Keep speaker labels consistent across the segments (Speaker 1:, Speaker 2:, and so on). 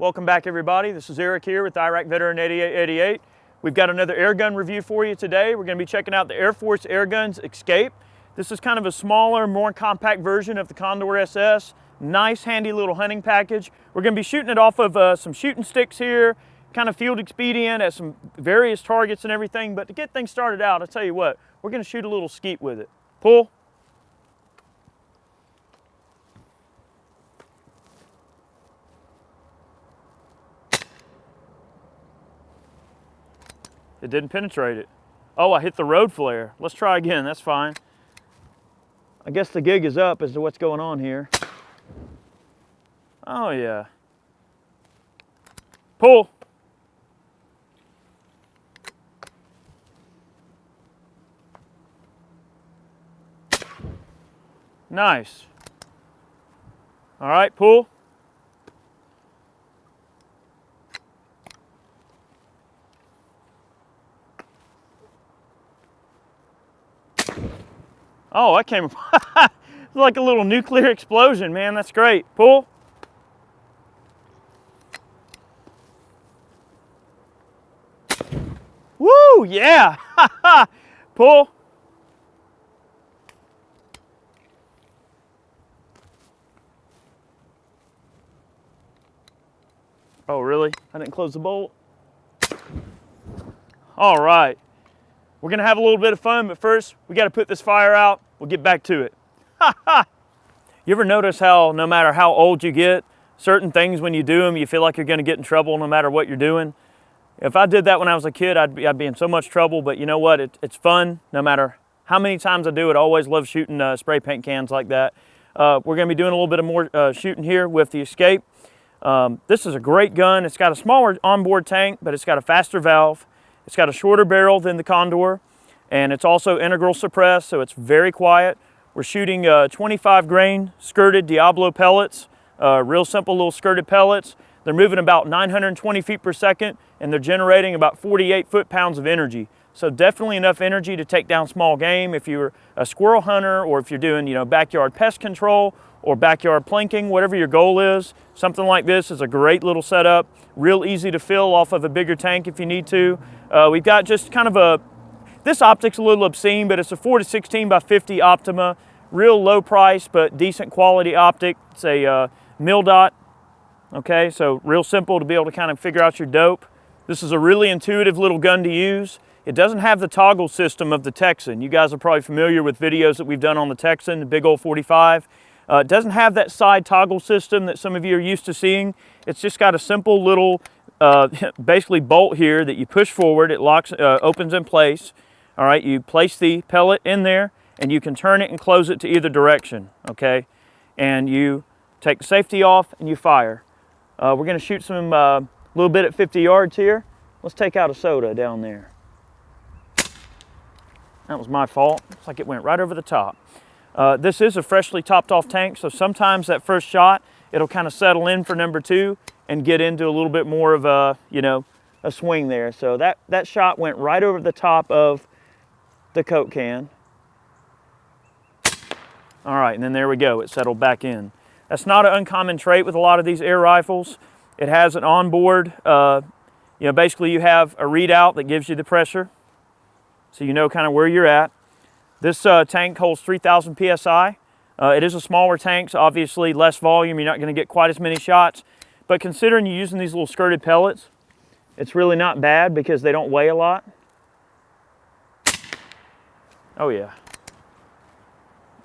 Speaker 1: Welcome back, everybody. This is Eric here with Iraq Veteran 8888. We've got another air gun review for you today. We're going to be checking out the Airforce Airguns Escape. This is kind of a smaller, more compact version of the Condor SS. Nice, handy little hunting package. We're going to be shooting it off of some shooting sticks here, kind of field expedient at some various targets and everything. But to get things started out, I'll tell you what, we're going to shoot a little skeet with it. Pull. It didn't penetrate it. Oh, I hit the road flare. Let's try again, that's fine. I guess the gig is up as to what's going on here. Oh yeah. Pull. Nice. All right, pull. Oh, that came like a little nuclear explosion, man. That's great. Pull. Woo, yeah. Pull. Oh, really? I didn't close the bolt. All right. We're gonna have a little bit of fun, but first we gotta put this fire out. We'll get back to it. You ever notice how no matter how old you get, certain things when you do them, you feel like you're gonna get in trouble no matter what you're doing? If I did that when I was a kid, I'd be in so much trouble, but you know what? It's fun no matter how many times I do it. I always love shooting spray paint cans like that. We're gonna be doing a little bit of more shooting here with the Escape. This is a great gun. It's got a smaller onboard tank, but it's got a faster valve. It's got a shorter barrel than the Condor, and it's also integral suppressed, so it's very quiet. We're shooting 25 grain skirted Diablo pellets, real simple little skirted pellets. They're moving about 920 feet per second, and they're generating about 48 foot-pounds of energy. So definitely enough energy to take down small game if you're a squirrel hunter, or if you're doing, you know, backyard pest control or backyard planking, whatever your goal is. Something like this is a great little setup, real easy to fill off of a bigger tank if you need to. We've got just kind of this optic's a little obscene, but it's a 4-16 by 50 Optima, real low price but decent quality optic. It's a mil dot, okay, so real simple to be able to kind of figure out your dope. This is a really intuitive little gun to use. It doesn't have the toggle system of the Texan. You guys are probably familiar with videos that we've done on the Texan, the big old 45. It doesn't have that side toggle system that some of you are used to seeing. It's just got a simple little basically bolt here that you push forward. It locks, opens in place. All right, you place the pellet in there and you can turn it and close it to either direction, okay? And you take the safety off and you fire. We're gonna shoot some little bit at 50 yards here. Let's take out a soda down there. That was my fault. Looks like it went right over the top. This is a freshly topped off tank, so sometimes that first shot, it'll kind of settle in for number two and get into a little bit more of a, you know, a swing there. So that shot went right over the top of the Coke can. All right, and then there we go, it settled back in. That's not an uncommon trait with a lot of these air rifles. It has an onboard, you know, basically you have a readout that gives you the pressure, so you know kind of where you're at. This tank holds 3,000 PSI. It is a smaller tank, so obviously less volume, you're not gonna get quite as many shots. But considering you're using these little skirted pellets, it's really not bad because they don't weigh a lot. Oh yeah,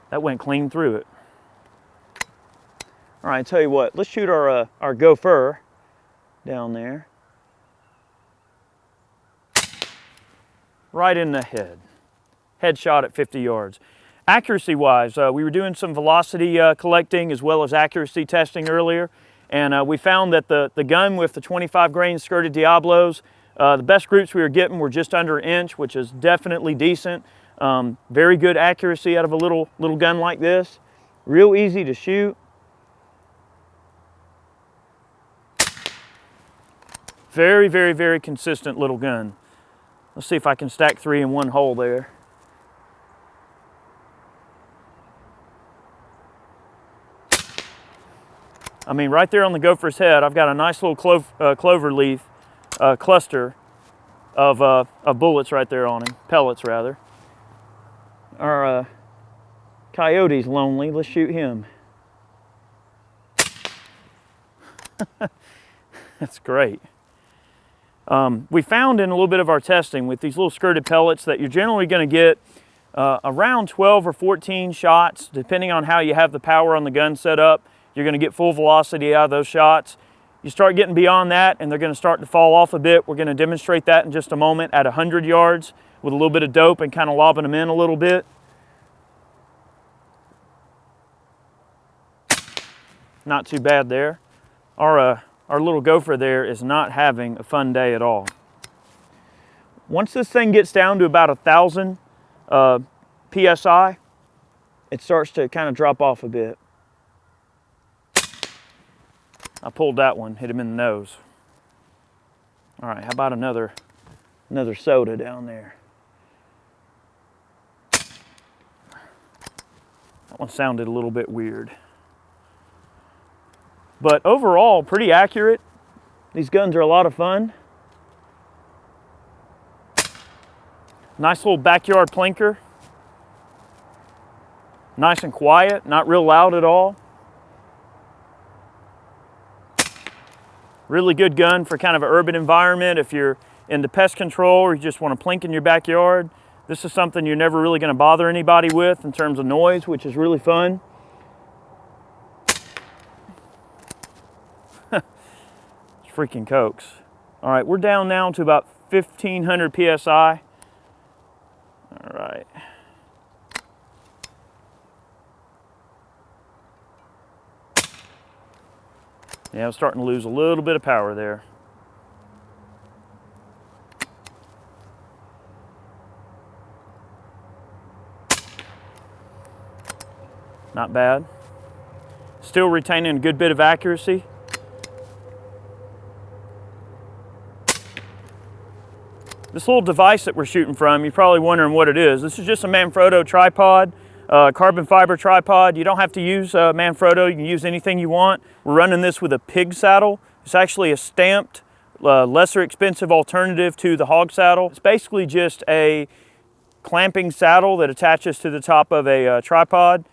Speaker 1: that went clean through it. All right, I tell you what, let's shoot our gopher down there. Right in the head. Headshot at 50 yards. Accuracy-wise, we were doing some velocity collecting as well as accuracy testing earlier, and we found that the gun with the 25 grain skirted Diablos, the best groups we were getting were just under an inch, which is definitely decent. Very good accuracy out of a little gun like this. Real easy to shoot. Very, very, very consistent little gun. Let's see if I can stack 3 in one hole there. I mean, right there on the gopher's head, I've got a nice little clover leaf cluster of bullets right there on him, pellets rather. Our coyote's lonely. Let's shoot him. That's great. We found in a little bit of our testing with these little skirted pellets that you're generally going to get around 12 or 14 shots, depending on how you have the power on the gun set up. You're going to get full velocity out of those shots. You start getting beyond that and they're going to start to fall off a bit. We're going to demonstrate that in just a moment at 100 yards with a little bit of dope and kind of lobbing them in a little bit. Not too bad there. Our little gopher there is not having a fun day at all. Once this thing gets down to about 1,000 PSI, it starts to kind of drop off a bit. I pulled that one, hit him in the nose. All right, how about another soda down there? That one sounded a little bit weird. But overall, pretty accurate. These guns are a lot of fun. Nice little backyard plinker. Nice and quiet, not real loud at all. Really good gun for kind of an urban environment. If you're into pest control or you just want to plink in your backyard, this is something you're never really going to bother anybody with in terms of noise, which is really fun. Freaking cokes. All right, we're down now to about 1,500 PSI. All right. Yeah, I'm starting to lose a little bit of power there. Not bad. Still retaining a good bit of accuracy. This little device that we're shooting from, you're probably wondering what it is. This is just a Manfrotto tripod, carbon fiber tripod. You don't have to use Manfrotto, you can use anything you want. We're running this with a pig saddle. It's actually a stamped, lesser expensive alternative to the hog saddle. It's basically just a clamping saddle that attaches to the top of a tripod.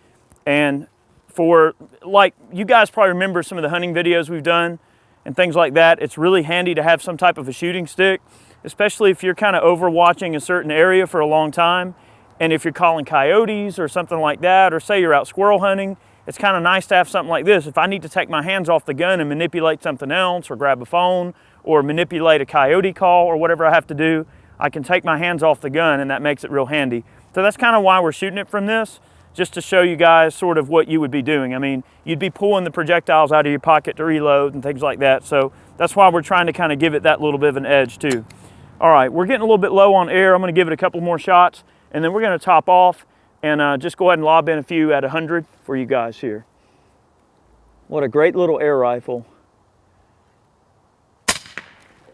Speaker 1: And for, like, you guys probably remember some of the hunting videos we've done and things like that. It's really handy to have some type of a shooting stick, especially if you're kind of overwatching a certain area for a long time. And if you're calling coyotes or something like that, or say you're out squirrel hunting, it's kind of nice to have something like this. If I need to take my hands off the gun and manipulate something else, or grab a phone, or manipulate a coyote call, or whatever I have to do, I can take my hands off the gun, and that makes it real handy. So that's kind of why we're shooting it from this, just to show you guys sort of what you would be doing. I mean, you'd be pulling the projectiles out of your pocket to reload and things like that. So that's why we're trying to kind of give it that little bit of an edge too. All right, we're getting a little bit low on air. I'm gonna give it a couple more shots, and then we're gonna top off and just go ahead and lob in a few at 100 for you guys here. What a great little air rifle.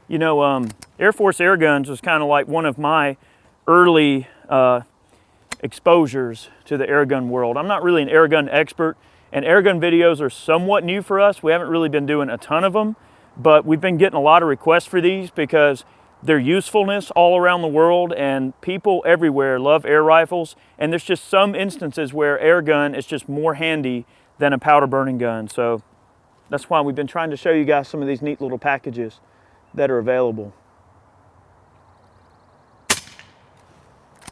Speaker 1: You know, Airforce Airguns was kind of like one of my early exposures to the airgun world. I'm not really an airgun expert, and airgun videos are somewhat new for us. We haven't really been doing a ton of them, but we've been getting a lot of requests for these because their usefulness all around the world, and people everywhere love air rifles, and there's just some instances where air gun is just more handy than a powder burning gun. So that's why we've been trying to show you guys some of these neat little packages that are available.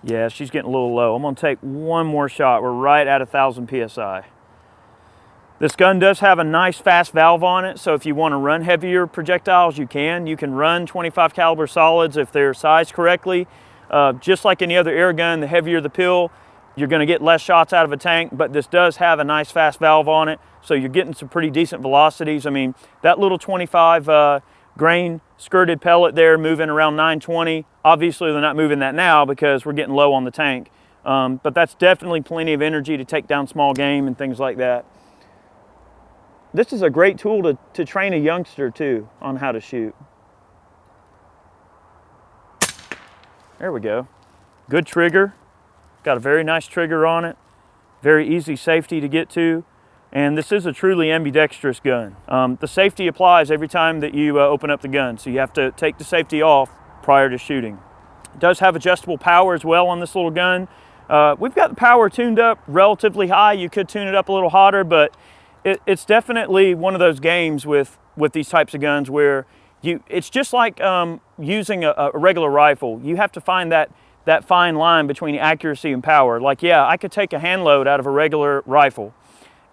Speaker 1: Yeah, she's getting a little low. I'm gonna take one more shot. We're right at 1,000 PSI. This gun does have a nice fast valve on it, so if you want to run heavier projectiles, you can. You can run 25 caliber solids if they're sized correctly. Just like any other air gun, the heavier the pill, you're going to get less shots out of a tank, but this does have a nice fast valve on it, so you're getting some pretty decent velocities. I mean, that little 25 grain skirted pellet there moving around 920. Obviously, they're not moving that now because we're getting low on the tank, but that's definitely plenty of energy to take down small game and things like that. This is a great tool to train a youngster too on how to shoot. There we go. Good trigger. Got a very nice trigger on it. Very easy safety to get to. And this is a truly ambidextrous gun. The safety applies every time that you open up the gun, so you have to take the safety off prior to shooting. It does have adjustable power as well on this little gun. We've got the power tuned up relatively high. You could tune it up a little hotter, but it's definitely one of those games with these types of guns where it's just like using a regular rifle. You have to find that fine line between accuracy and power. Like, yeah, I could take a hand load out of a regular rifle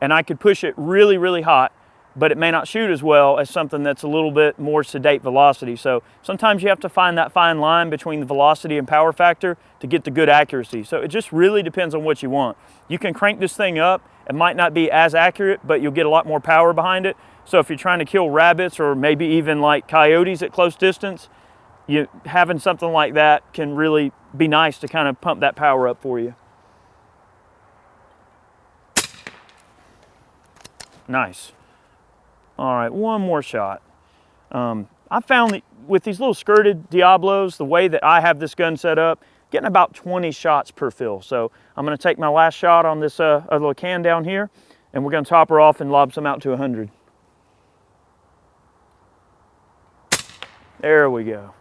Speaker 1: and I could push it really, really hot, but it may not shoot as well as something that's a little bit more sedate velocity. So sometimes you have to find that fine line between the velocity and power factor to get the good accuracy. So it just really depends on what you want. You can crank this thing up. It might not be as accurate, but you'll get a lot more power behind it. So if you're trying to kill rabbits or maybe even like coyotes at close distance, having something like that can really be nice to kind of pump that power up for you. Nice. All right, one more shot. I found that with these little skirted Diablos, the way that I have this gun set up, getting about 20 shots per fill. So I'm gonna take my last shot on this little can down here, and we're gonna top her off and lob some out to 100. There we go.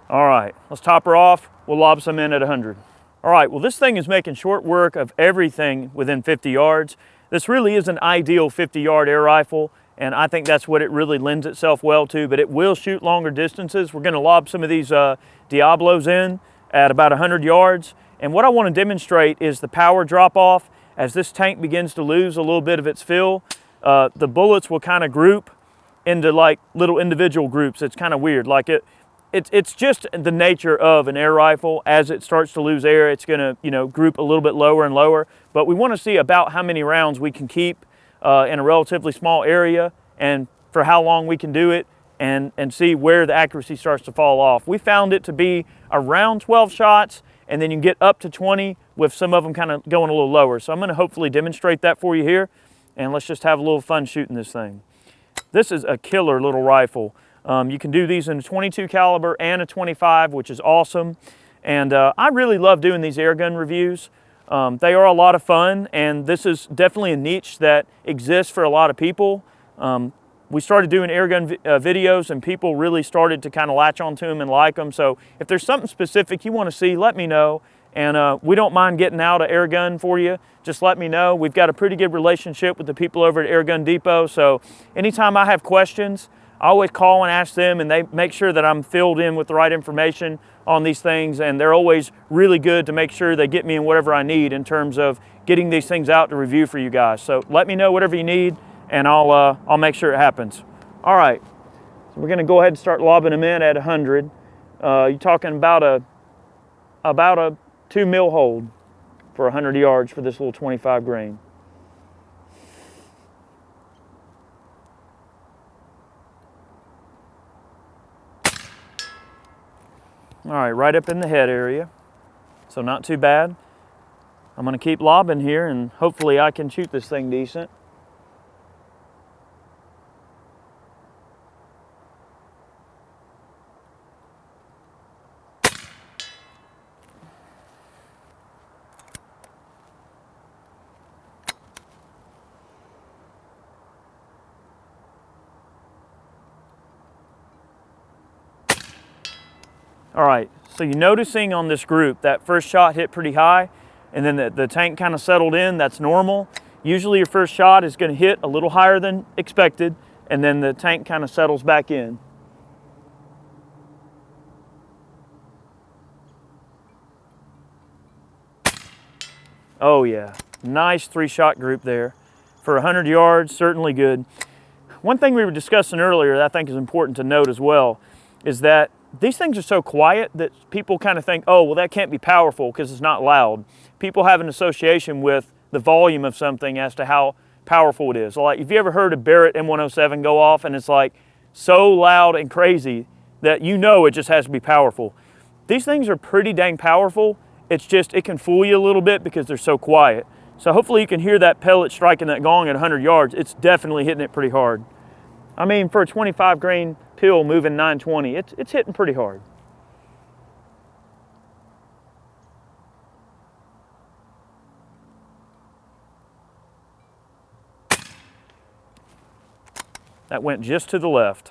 Speaker 1: All right, let's top her off. We'll lob some in at 100. All right, well, this thing is making short work of everything within 50 yards. This really is an ideal 50-yard air rifle, and I think that's what it really lends itself well to, but it will shoot longer distances. We're gonna lob some of these Diablos in at about 100 yards, and what I wanna demonstrate is the power drop off. As this tank begins to lose a little bit of its fill, the bullets will kind of group into like little individual groups. It's kind of weird. Like it's just the nature of an air rifle. As it starts to lose air, it's gonna, group a little bit lower and lower. But we want to see about how many rounds we can keep in a relatively small area, and for how long we can do it, and see where the accuracy starts to fall off. We found it to be around 12 shots, and then you can get up to 20 with some of them kind of going a little lower. So I'm going to hopefully demonstrate that for you here, and let's just have a little fun shooting this thing. This is a killer little rifle. You can do these in a 22 caliber and a 25, which is awesome. And I really love doing these air gun reviews. They are a lot of fun, and this is definitely a niche that exists for a lot of people. We started doing air gun videos, and people really started to kind of latch onto them and like them. So if there's something specific you want to see, let me know. And we don't mind getting out an air gun for you. Just let me know. We've got a pretty good relationship with the people over at Air Gun Depot. So anytime I have questions, I always call and ask them, and they make sure that I'm filled in with the right information on these things. And they're always really good to make sure they get me in whatever I need in terms of getting these things out to review for you guys. So let me know whatever you need, and I'll make sure it happens. All right, so we're gonna go ahead and start lobbing them in at 100. You're talking about a 2 mil hold for 100 yards for this little 25 grain. All right, right up in the head area, so not too bad. I'm gonna keep lobbing here, and hopefully I can shoot this thing decent. All right, so you're noticing on this group that first shot hit pretty high, and then the tank kind of settled in. That's normal. Usually your first shot is going to hit a little higher than expected, and then the tank kind of settles back in. Oh yeah, nice 3-shot group there. For 100 yards, certainly good. One thing we were discussing earlier that I think is important to note as well is that these things are so quiet that people kind of think, oh, well, that can't be powerful because it's not loud. People have an association with the volume of something as to how powerful it is. Like, if you ever heard a Barrett M107 go off and it's like so loud and crazy that you know it just has to be powerful. These things are pretty dang powerful. It's just, it can fool you a little bit because they're so quiet. So hopefully you can hear that pellet striking that gong at 100 yards. It's definitely hitting it pretty hard. I mean, for a 25 grain pill moving 920, it's hitting pretty hard. That went just to the left.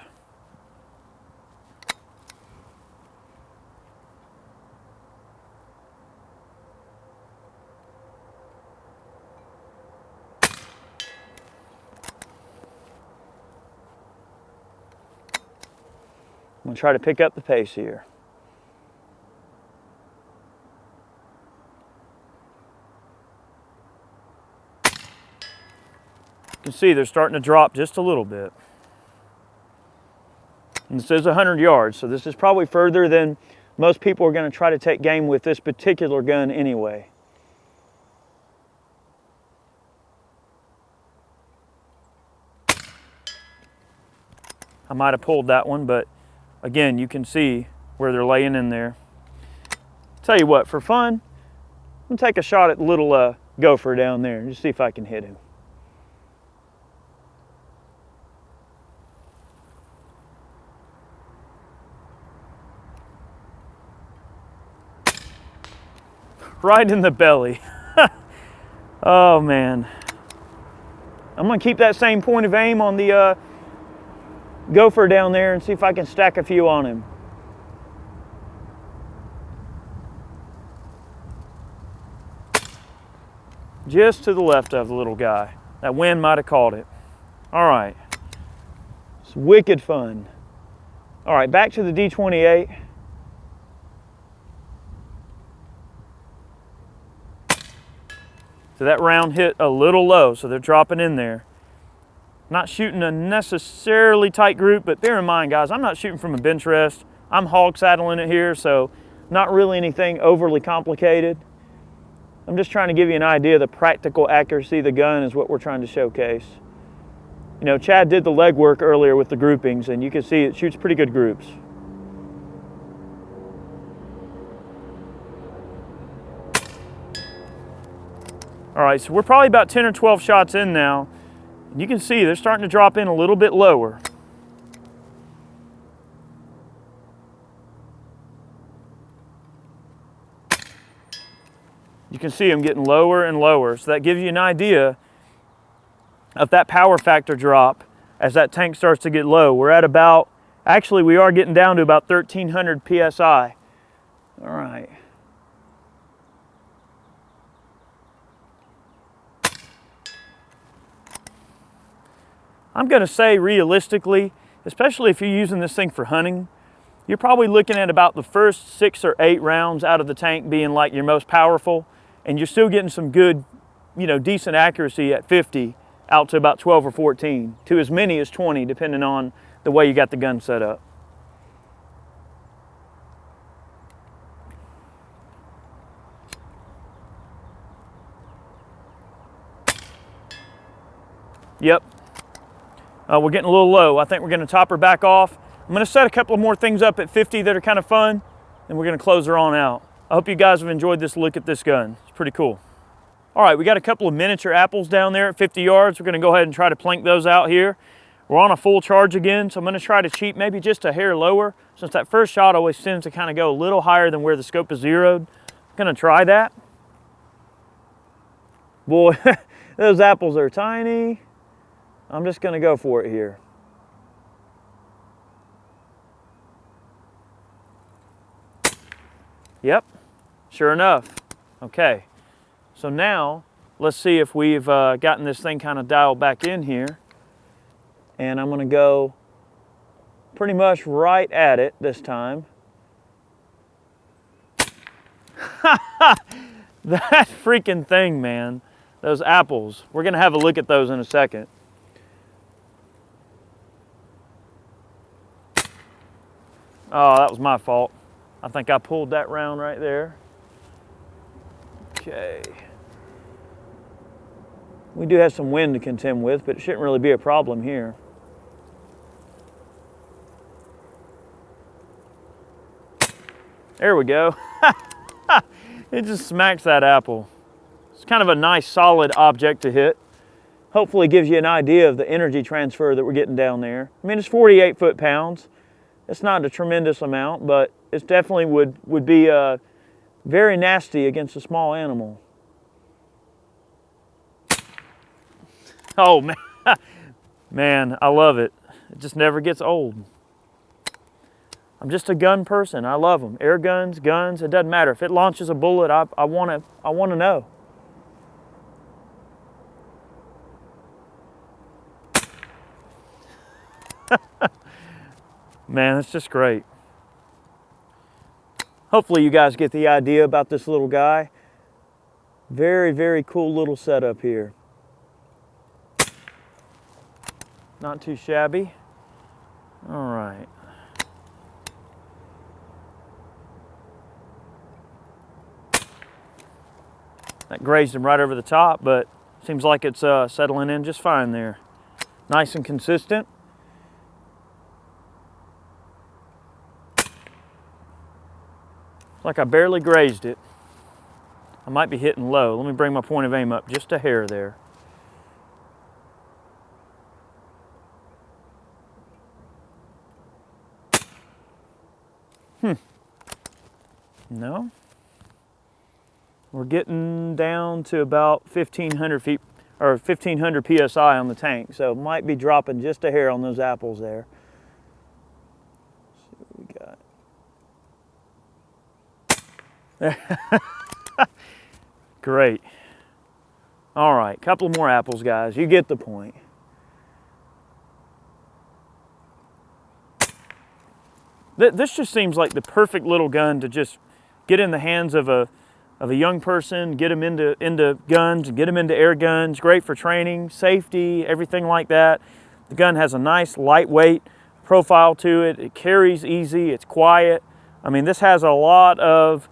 Speaker 1: I'm going to try to pick up the pace here. You can see they're starting to drop just a little bit. And this is 100 yards, so this is probably further than most people are going to try to take game with this particular gun anyway. I might have pulled that one, but again, you can see where they're laying in there. Tell you what, for fun, I'm gonna take a shot at the little gopher down there and just see if I can hit him. Right in the belly. Oh man. I'm gonna keep that same point of aim on the gopher down there and see if I can stack a few on him. Just to the left of the little guy. That wind might have caught it. All right. It's wicked fun. All right, back to the D28. So that round hit a little low, so they're dropping in there. Not shooting a necessarily tight group, but bear in mind, guys, I'm not shooting from a bench rest. I'm hog saddling it here, so not really anything overly complicated. I'm just trying to give you an idea of the practical accuracy of the gun is what we're trying to showcase. You know, Chad did the legwork earlier with the groupings, and you can see it shoots pretty good groups. All right, so we're probably about 10 or 12 shots in now. You can see they're starting to drop in a little bit lower. You can see them getting lower and lower. So that gives you an idea of that power factor drop as that tank starts to get low. We're at about, actually we are getting down to about 1300 PSI. All right. I'm gonna say realistically, especially if you're using this thing for hunting, you're probably looking at about the first 6 or 8 rounds out of the tank being like your most powerful, and you're still getting some good, you know, decent accuracy at 50 out to about 12 or 14, to as many as 20, depending on the way you got the gun set up. Yep. We're getting a little low. I think we're gonna top her back off. I'm gonna set a couple of more things up at 50 that are kind of fun, and we're gonna close her on out. I hope you guys have enjoyed this look at this gun. It's pretty cool. All right, we got a couple of miniature apples down there at 50 yards. We're gonna go ahead and try to plank those out here. We're on a full charge again, so I'm gonna try to cheat maybe just a hair lower, since that first shot always tends to kind of go a little higher than where the scope is zeroed. I'm gonna try that. Boy, those apples are tiny. I'm just gonna go for it here. Yep, sure enough. Okay, so now let's see if we've gotten this thing kind of dialed back in here. And I'm gonna go pretty much right at it this time. That freaking thing, man. Those apples. We're gonna have a look at those in a second. Oh, that was my fault. I think I pulled that round right there. Okay. We do have some wind to contend with, but it shouldn't really be a problem here. There we go. It just smacks that apple. It's kind of a nice solid object to hit. Hopefully gives you an idea of the energy transfer that we're getting down there. I mean, it's 48 foot-pounds. It's not a tremendous amount, but it definitely would be very nasty against a small animal. Oh man, man, I love it. It just never gets old. I'm just a gun person. I love them. Air guns, guns, it doesn't matter. If it launches a bullet, I want to know. Man, it's just great. Hopefully you guys get the idea about this little guy. Very, very cool little setup here. Not too shabby. All right. That grazed him right over the top, but seems like it's settling in just fine there. Nice and consistent. Like I barely grazed it. I might be hitting low. Let me bring my point of aim up just a hair there. No. We're getting down to about 1,500 feet or 1,500 PSI on the tank, so it might be dropping just a hair on those apples there. Let's see what we got. Great. All right, couple more apples, guys. You get the point. This just seems like the perfect little gun to just get in the hands of a young person, get them into guns, get them into air guns. Great for training, safety, everything like that. The gun has a nice lightweight profile to it. It carries easy, it's quiet. I mean, this has a lot of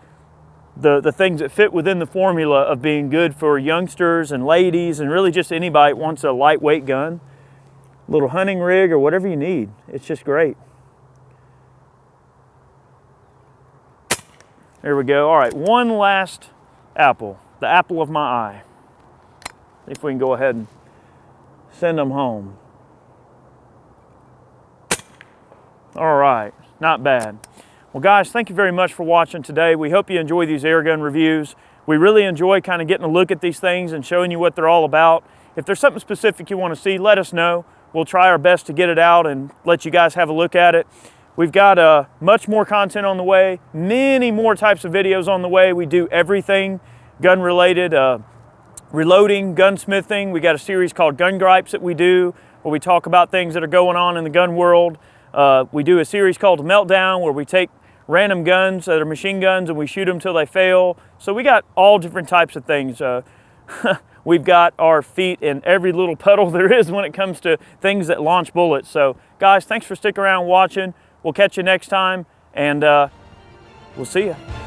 Speaker 1: the things that fit within the formula of being good for youngsters and ladies and really just anybody that wants a lightweight gun. A little hunting rig or whatever you need. It's just great. There we go. All right, one last apple, the apple of my eye. See if we can go ahead and send them home. All right, not bad. Well, guys, thank you very much for watching today. We hope you enjoy these air gun reviews. We really enjoy kind of getting a look at these things and showing you what they're all about. If there's something specific you want to see, let us know. We'll try our best to get it out and let you guys have a look at it. We've got much more content on the way, many more types of videos on the way. We do everything gun related, reloading, gunsmithing. We got a series called Gun Gripes that we do, where we talk about things that are going on in the gun world. We do a series called Meltdown, where we take random guns that are machine guns and we shoot them till they fail. So we got all different types of things. We've got our feet in every little puddle there is when it comes to things that launch bullets. So guys, thanks for sticking around watching. We'll catch you next time, and we'll see you.